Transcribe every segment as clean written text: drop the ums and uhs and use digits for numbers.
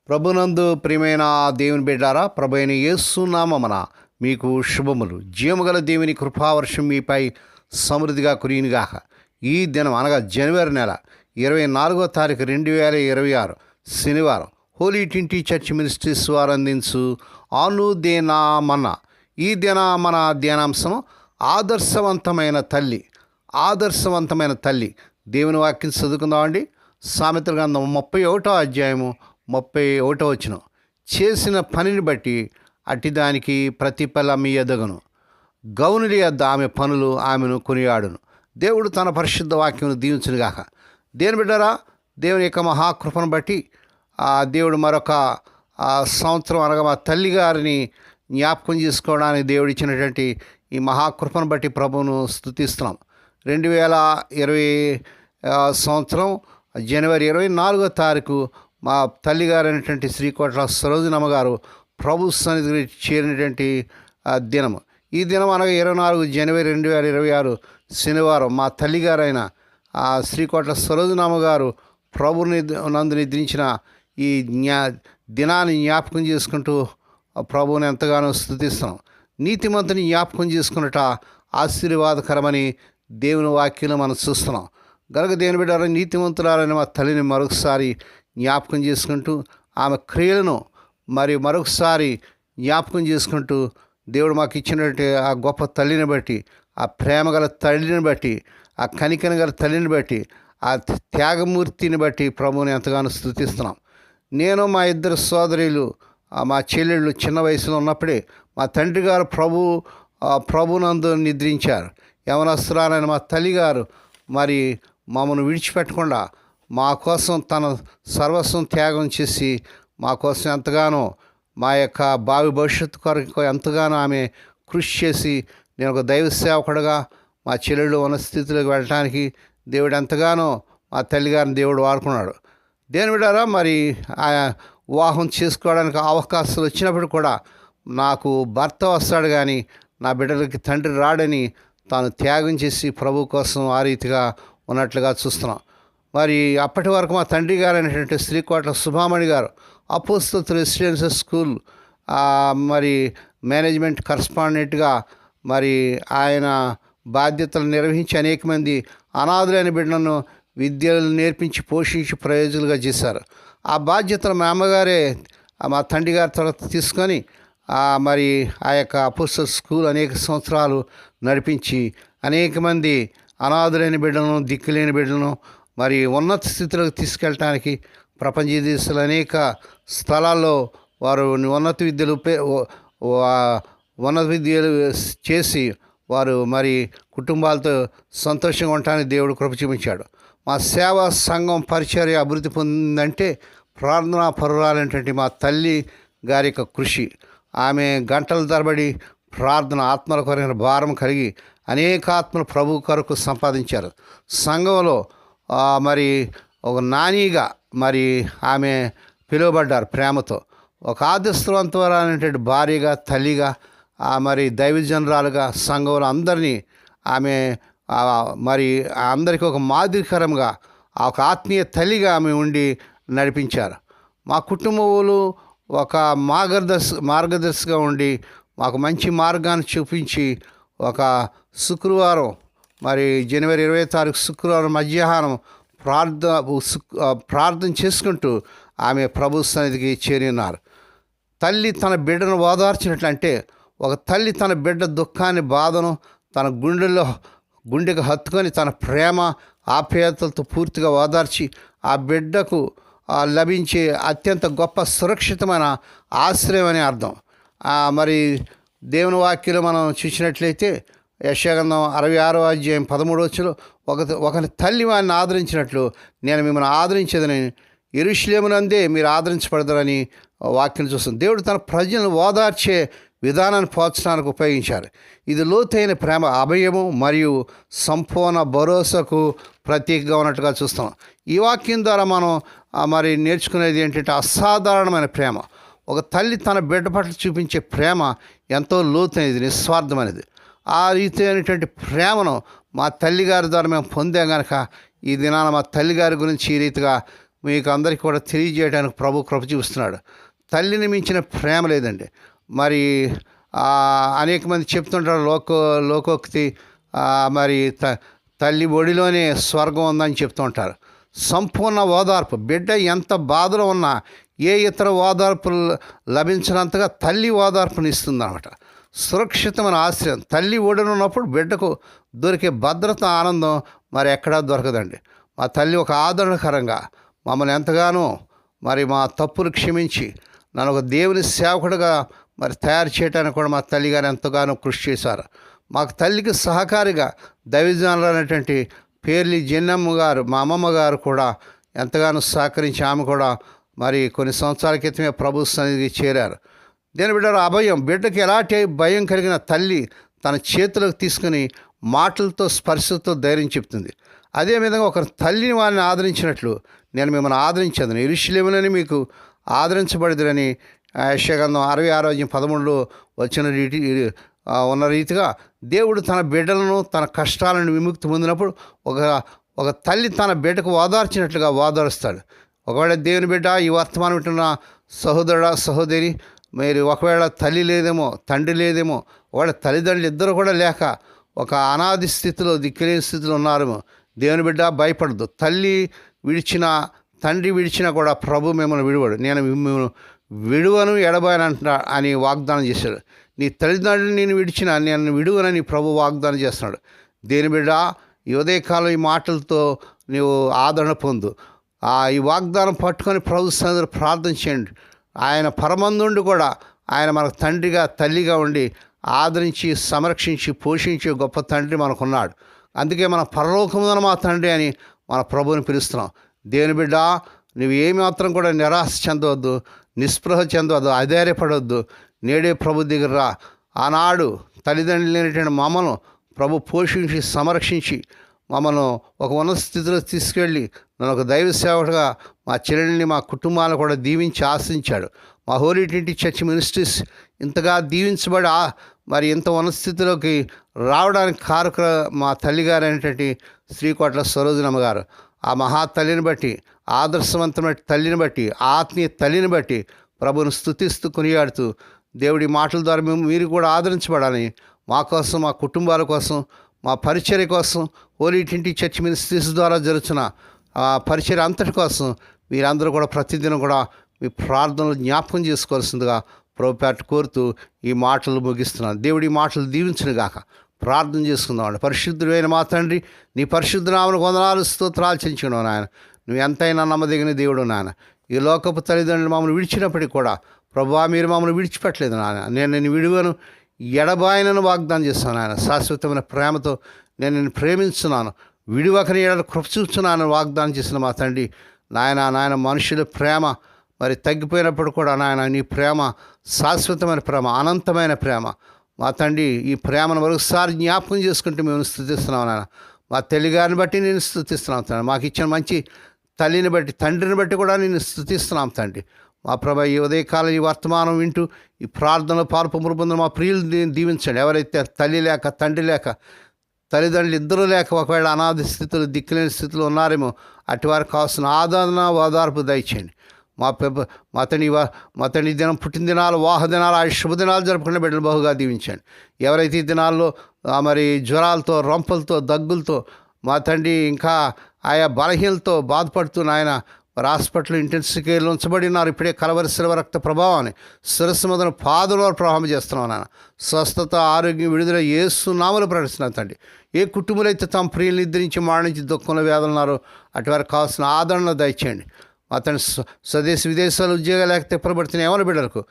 ప్రభునందు ప్రియమైన దేవుని బిడ్డారా, ప్రభు అయిన యేసు నామమున మీకు శుభములు. జీవముగల దేవుని కృపావర్షం మీపై సమృద్ధిగా కురియునుగాక. ఈ దినం అనగా జనవరి నెల 24వ తారీఖు 2026 శనివారం హోలీ ట్రింటీ చర్చ్ మినిస్ట్రీస్ వారు అందించు అనుదినమన్న. ఈ దిన మన ధ్యానాంశం ఆదర్శవంతమైన తల్లి. ఆదర్శవంతమైన తల్లి. దేవుని వాక్యం చదువుకుందామండి. సామెతల గ్రంథం 31వ అధ్యాయము 31వ వచనం. చేసిన పనిని బట్టి అట్టిదానికి ప్రతిఫలం ఎదగను, గౌనుడి యొద్ద ఆమె పనులు ఆమెను కొనియాడును. దేవుడు తన పరిశుద్ధ వాక్యమును దీవించునుగాక. దేని బిడ్డరా, దేవుని యొక్క మహాకృపను బట్టి దేవుడు మరొక సంవత్సరం అనగా మా తల్లి గారిని జ్ఞాపకం చేసుకోవడానికి దేవుడు ఇచ్చినటువంటి ఈ మహాకృపను బట్టి ప్రభువును స్తుతిస్తున్నాం. 2020 సంవత్సరం జనవరి 24వ తారీఖు మా తల్లిగారు అయినటువంటి శ్రీకోట్ల సరోజనమ్మ గారు ప్రభు సన్నిధికి చేరినటువంటి దినము. ఈ దినం అనగా 24 జనవరి 2026 శనివారం మా తల్లిగారైన శ్రీకోట్ల సరోజనమ్మ గారు ప్రభుని నందు నిద్రించిన ఈ దినాన్ని జ్ఞాపకం చేసుకుంటూ ప్రభువుని ఎంతగానో స్తుతిస్తున్నాం. నీతిమంతుని జ్ఞాపకం చేసుకున్నట ఆశీర్వాదకరమని దేవుని వాక్యంలో మనం చూస్తున్నాం. గనక దేని బిడ్డారా, నీతిమంతురాలని మా తల్లిని మరొకసారి జ్ఞాపకం చేసుకుంటూ ఆమె క్రియలను మరొకసారి జ్ఞాపకం చేసుకుంటూ దేవుడు మాకు ఇచ్చినటువంటి ఆ గొప్ప తల్లిని బట్టి, ఆ ప్రేమ గల తల్లిని బట్టి, ఆ కనికన గల తల్లిని బట్టి, ఆ త్యాగమూర్తిని బట్టి ప్రభువుని ఎంతగానో స్తుతిస్తున్నాం. నేను మా ఇద్దరు సోదరులు, మా చెల్లెళ్ళు చిన్న వయసులో ఉన్నప్పుడే మా తండ్రి గారు ప్రభునందు నిద్రించారు. యవనస్తురాలైన మా తల్లిగారు మమ్మల్ని విడిచిపెట్టకుండా మా కోసం తన సర్వస్వం త్యాగం చేసి మా కోసం ఎంతగానో, మా యొక్క భావి భవిష్యత్తు కొరకు ఎంతగానో ఆమె కృషి చేసి, నేను ఒక దైవ సేవకుడుగా మా చెల్లెళ్ళు ఉన్న స్థితిలోకి వెళ్ళటానికి దేవుడు ఎంతగానో మా తల్లిగారిని దేవుడు వాడుకున్నాడు. దేని బిడ్డారా, ఆ వివాహం చేసుకోవడానికి అవకాశాలు వచ్చినప్పుడు కూడా నాకు భర్త వస్తాడు కానీ నా బిడ్డలకి తండ్రి రాడని తాను త్యాగం చేసి ప్రభు కోసం ఆ రీతిగా ఉన్నట్లుగా చూస్తున్నాం. అప్పటి వరకు మా తండ్రి గారు అయినటువంటి శ్రీకోట్ల సుభామణి గారు అపోస్తల రెసిడెన్షియల్ స్కూల్ మేనేజ్మెంట్ కరస్పాండెంట్గా ఆయన బాధ్యతలు నిర్వహించి అనేక మంది అనాథులైన బిడ్డలను విద్యలు నేర్పించి పోషించి ప్రయోజకులుగా చేశారు. ఆ బాధ్యతలు మా అమ్మగారే మా తండ్రి గారి తర్వాత తీసుకొని ఆ యొక్క అపోస్తల స్కూల్ అనేక సంవత్సరాలు నడిపించి అనేక మంది అనాథులైన బిడ్డలను, దిక్కులేని బిడ్డలను ఉన్నత స్థితిలోకి తీసుకెళ్ళటానికి ప్రపంచ దేశాలు అనేక స్థలాల్లో వారు ఉన్నత విద్యలు చేసి వారు కుటుంబాలతో సంతోషంగా ఉండటానికి దేవుడు కృప చూపించాడు. మా సేవా సంఘం పరిచర్య అభివృద్ధి పొందిందంటే ప్రార్థనా పరురాలైనటువంటి మా తల్లి గారి యొక్క కృషి. ఆమె గంటల తరబడి ప్రార్థన, ఆత్మల కొరకైన భారం కలిగి అనేక ఆత్మలు ప్రభు కొరకు సంపాదించారు. సంఘంలో ఒక నానిగా ఆమె పిలువబడ్డారు. ప్రేమతో ఒక ఆదర్శవంతమైనటువంటి భార్యగా, తల్లిగా, దైవజనురాలుగా సంఘంలో అందరినీ ఆమె అందరికీ ఒక మాదిరికరంగా, ఒక ఆత్మీయ తల్లిగా ఆమె ఉండి నడిపించారు. మా కుటుంబంలో ఒక మార్గదర్శిగా ఉండి మాకు మంచి మార్గాన్ని చూపించి ఒక శుక్రవారం జనవరి 20వ తారీఖు శుక్రవారం మధ్యాహ్నం ప్రార్థన చేసుకుంటూ ఆమె ప్రభు సన్నిధికి చేరి ఉన్నారు. తల్లి తన బిడ్డను ఓదార్చినట్లంటే, ఒక తల్లి తన బిడ్డ దుఃఖాన్ని, బాధను తన గుండెకు హత్తుకొని తన ప్రేమ ఆప్యాయతలతో పూర్తిగా ఓదార్చి ఆ బిడ్డకు లభించే అత్యంత గొప్ప సురక్షితమైన ఆశ్రయం అని అర్థం. దేవుని వాక్యంలో మనం చూసినట్లయితే యెషయా గ్రంథం 66వ అధ్యాయం 13వ వచనంలో ఒకరి తల్లి వారిని ఆదరించినట్లు నేను మిమ్మల్ని ఆదరించేదని యెరూషలేమునందే మీరు ఆదరించబడతారని వాక్యం చూస్తుంది. దేవుడు తన ప్రజలను ఓదార్చే విధానాన్ని పోల్చడానికి ఉపయోగించారు. ఇది లోతైన ప్రేమ, అభయము మరియు సంపూర్ణ భరోసాకు ప్రతీకగా ఉన్నట్టుగా చూస్తాం. ఈ వాక్యం ద్వారా మనం నేర్చుకునేది ఏంటంటే అసాధారణమైన ప్రేమ. ఒక తల్లి తన బిడ్డ పట్ల చూపించే ప్రేమ ఎంతో లోతైనది, నిస్వార్థమైనది. ఆ రీతి అయినటువంటి ప్రేమను మా తల్లిగారి ద్వారా మేము పొందాం కనుక ఈ దినాన మా తల్లిగారి గురించి ఈ రీతిగా మీకు అందరికీ కూడా తెలియజేయడానికి ప్రభు కృప చూస్తున్నాడు. తల్లిని మించిన ప్రేమ లేదండి. మరి అనేక మంది చెప్తుంటారు లోకోక్తి, మరి తల్లి ఒడిలోనే స్వర్గం ఉందని చెప్తూ ఉంటారు. సంపూర్ణ ఓదార్పు, బిడ్డ ఎంత బాధలో ఉన్నా ఏ ఇతర ఓదార్పు లభించినంతగా తల్లి ఓదార్పుని ఇస్తుంది అన్నమాట. సురక్షితమైన ఆశ్రయం తల్లి ఒడిలో ఉన్నప్పుడు బిడ్డకు దొరికే భద్రత, ఆనందం మరి ఎక్కడా దొరకదండి. మా తల్లి ఒక ఆదరణకరంగా మమ్మల్ని ఎంతగానో మరి మా తప్పులు క్షమించి నన్ను ఒక దేవుని సేవకుడుగా మరి తయారు చేయడానికి కూడా మా తల్లిగారు ఎంతగానో కృషి చేశారు. మాకు తల్లికి సహకారిగా దైవజనులు అనేటువంటి పేర్లి జెన్నమ్మ గారు, మా అమ్మమ్మ గారు కూడా ఎంతగానో సహకరించి ఆమె కూడా మరి కొన్ని సంవత్సరాల క్రితమే ప్రభు సన్నిధికి చేరారు. దేని బిడ్డలు అభయం, బిడ్డకి ఎలాంటి భయం కలిగిన తల్లి తన చేతులకు తీసుకుని మాటలతో స్పర్శతో ధైర్యం చెప్తుంది. అదేవిధంగా ఒక తల్లిని వారిని ఆదరించినట్లు నేను మిమ్మల్ని ఆదరించదును, యెరూషలేములోని మీకు ఆదరించబడదురని యెషయా 66:13 వచ్చిన ఉన్న రీతిగా దేవుడు తన బిడ్డలను తన కష్టాలను విముక్తి పొందినప్పుడు ఒక తల్లి తన బిడ్డకు ఓదార్చినట్లుగా ఓదారుస్తాడు. ఒకవేళ దేవుని బిడ్డ ఈ వర్తమానం వింటున్న సహోదరుడా, సహోదరి, మీరు ఒకవేళ తల్లి లేదేమో, తండ్రి లేదేమో, ఒకవేళ తల్లిదండ్రులు ఇద్దరు కూడా లేక ఒక అనాది స్థితిలో, దిక్కులేని స్థితిలో ఉన్నారేమో, దేవుని బిడ్డ భయపడదు. తల్లి విడిచిన, తండ్రి విడిచినా కూడా ప్రభు మిమ్మల్ని విడువడు. నేను మిమ్మల్ని విడువను, ఎడబాయనంట అని వాగ్దానం చేశాడు. నీ తల్లిదండ్రులు నేను విడిచిన, నేను విడువనని ప్రభు వాగ్దానం చేస్తున్నాడు. దేని బిడ్డ ఈ ఉదయకాలం ఈ మాటలతో నీవు ఆదరణ పొందు. ఈ వాగ్దానం పట్టుకొని ప్రభు సన్నిధిలో ప్రార్థన చేయండి. ఆయన పరమందుండి కూడా ఆయన మనకు తండ్రిగా, తల్లిగా ఉండి ఆదరించి, సంరక్షించి, పోషించే గొప్ప తండ్రి మనకున్నాడు. అందుకే మన పరలోకమున మా తండ్రి అని మన ప్రభువుని పిలుస్తున్నాం. దేవుని బిడ్డ, నువ్వు ఏమాత్రం కూడా నిరాశ చెందవద్దు, నిస్పృహ చెందవద్దు, అధైర్యపడవద్దు. నేడే ప్రభు దగ్గర రా. ఆనాడు తల్లిదండ్రులు లేనటువంటి మమ్మను ప్రభు పోషించి, సంరక్షించి మమ్మల్ని ఒక ఉన్నత స్థితిలో తీసుకెళ్ళి నన్ను ఒక దైవ సేవకుడుగా మా చెల్లెల్ని, మా కుటుంబాలను కూడా దీవించి ఆశించాడు. మా హోలీ ట్రినిటీ చర్చ్ మినిస్ట్రీస్ ఇంతగా దీవించబడి మరి ఇంత ఉన్నత స్థితిలోకి రావడానికి కారక మా తల్లిగారు అనేటువంటి శ్రీకోట్ల సరోజనమ్మ గారు. ఆ మహా తల్లిని బట్టి, ఆదర్శవంతమైన తల్లిని బట్టి, ఆత్మీయ తల్లిని బట్టి ప్రభువును స్తుతిస్తూ కొనియాడుతూ దేవుడి మాటల ద్వారా మీరు కూడా ఆదరించబడాలని మా కోసం, మా కుటుంబాల కోసం, మా పరిచర్య కోసం, హోలీ ట్రినిటీ చర్చ్ మినిస్ట్రీస్ ద్వారా జరుగుతున్న పరిచర్య అంతటి కోసం మీరందరూ కూడా ప్రతిదినం కూడా మీ ప్రార్థనలు జ్ఞాపకం చేసుకోవాల్సిందిగా ప్రభుపేట కోరుతూ ఈ మాటలు ముగిస్తున్నాను. దేవుడి మాటలు దీవించును గాక. ప్రార్థన చేసుకుందామండి. పరిశుద్ధుడైన మా తండ్రి, నీ పరిశుద్ధ నామమునకు వందనాలు, స్తోత్రాలు చెల్లించుకున్నావు నాయన. నువ్వు ఎంతైనా నమ్మదగిన దేవుడు నాయన. ఈ లోకపు తల్లిదండ్రులు మమ్మల్ని విడిచినప్పటికీ కూడా ప్రభువా, మీరు మమ్మల్ని విడిచిపెట్టలేదు నాయన. నేను నిన్ను విడువను, ఎడబాయనను వాగ్దానం చేస్తాను నాయన. శాశ్వతమైన ప్రేమతో నేను నిన్ను ప్రేమించున్నాను, విడివకని ఎడల కృప చూస్తున్నాను వాగ్దానం చేసిన మా తండ్రి నాయన. మనుషుల ప్రేమ మరి తగ్గిపోయినప్పుడు కూడా నాయన, నీ ప్రేమ శాశ్వతమైన ప్రేమ, అనంతమైన ప్రేమ మా తండ్రి. ఈ ప్రేమను మరొకసారి జ్ఞాపకం చేసుకుంటూ మేము స్తుతిస్తున్నాం నాయన. మా తల్లిగారిని బట్టి నేను స్తుతిస్తున్నాం తండ్రి. మాకు ఇచ్చిన మంచి తల్లిని బట్టి, తండ్రిని బట్టి కూడా నేను స్తుతిస్తున్నాం తండ్రి. మా ప్రభ ఈ ఉదయకాలం ఈ వర్తమానం వింటూ ఈ ప్రార్థనలో పాల్పొందులు పొందిన మా ప్రియులు దీవించండి. ఎవరైతే తల్లి లేక, తండ్రి లేక, తల్లిదండ్రులు ఇద్దరు లేక ఒకవేళ అనాథ స్థితిలో, దిక్కులేని స్థితిలో ఉన్నారేమో అటు వారికి కావాల్సిన ఆదరణ, ఓదార్పు దయచేయండి. మా తండ్రి దినం, పుట్టినదినాలు, వాహ దినాలు, ఆ శుభదినాలు జరుపుకునే బిడ్డలు బహుగా దీవించండి. ఎవరైతే ఈ దినాల్లో మరి జ్వరాలతో, రొంపలతో, దగ్గులతో మా తండ్రి ఇంకా ఆయా బలహీనలతో బాధపడుతున్న ఆయన మరి హాస్పిటల్ ఇంటెన్సివ్ కేర్లో ఉంచబడి ఉన్నారు. ఇప్పుడే కలవరి శిలవ రక్త ప్రభావాన్ని శిరస్సు మొదలు పాదులో ప్రవాహం చేస్తున్నాం నాన్న. స్వస్థత, ఆరోగ్యం, విడుదల యేసు నామములో ప్రకటిస్తున్నాను తండ్రి. ఏ కుటుంబాలు అయితే తమ ప్రియులు నిద్రించి మరణించి దుఃఖంలో వేదలున్నారో అటు వారికి కావాల్సిన ఆదరణ దయచేయండి. అతను స్వదేశ విదేశాలు ఉద్యోగాలు లేక తిప్పబడుతున్న ఎవరి బిడ్డలకు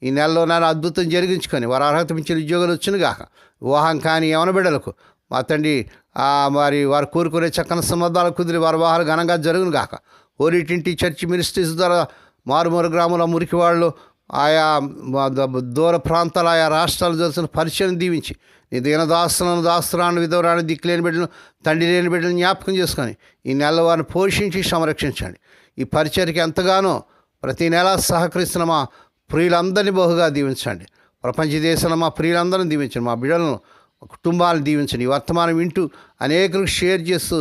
ఈ నెలలో నేను అద్భుతం జరిగించుకొని వారు అర్హత మించిన ఉద్యోగాలు వచ్చిన గాక. వివాహం కాని ఎవరి బిడ్డలకు మా తండ్రి మరి వారు కోరుకునే చక్కని సంబంధాలు కుదిరి వారి వివాహాలు ఘనంగా జరుగును గాక. హోలీ ట్రినిటీ చర్చ్ మినిస్ట్రీస్ ద్వారా మారుమూల గ్రామంలో, మురికి వాళ్ళు, ఆయా దూర ప్రాంతాలు, ఆయా రాష్ట్రాలు జరుగుతున్న పరిచయం దీవించి నీ దాస్తురాన్ని, విధవరాన్ని, దిక్కులేని బిడ్డలను, తండ్రి లేని బిడ్డలను జ్ఞాపకం చేసుకొని ఈ నెల వారిని పోషించి సంరక్షించండి. ఈ పరిచర్కి ఎంతగానో ప్రతి నెల సహకరిస్తున్న మా ప్రియులందరినీ బహుగా దీవించండి. ప్రపంచ దేశంలో మా ప్రియులందరినీ దీవించండి. మా బిడ్డలను, కుటుంబాలను దీవించండి. ఈ వర్తమానం వింటూ అనేకులకు షేర్ చేస్తూ,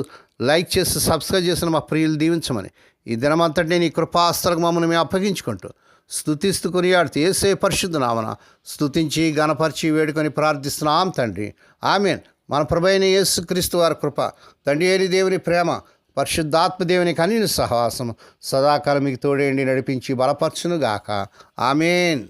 లైక్ చేస్తూ, సబ్స్క్రైబ్ చేసిన మా ప్రియులు దీవించమని ఈ దినమంతటినీ నీ కృపాస్తలకు మమ్మల్ని మేము అప్పగించుకుంటూ స్తుతిస్తూ కొనియాడుతూ యేసే పరిశుద్ధ నామన స్తుతించి గణపరిచి వేడుకొని ప్రార్థిస్తున్నాం తండ్రి. ఆమేన్. మన ప్రభువైన యేసుక్రీస్తు వారి కృప, తండ్రి అయిన దేవుని ప్రేమ, పరిశుద్ధాత్మ దేవుని కన్యని సహవాసం సదాకాలం మీకు తోడేండి నడిపించి బలపరచునుగాక. ఆమేన్.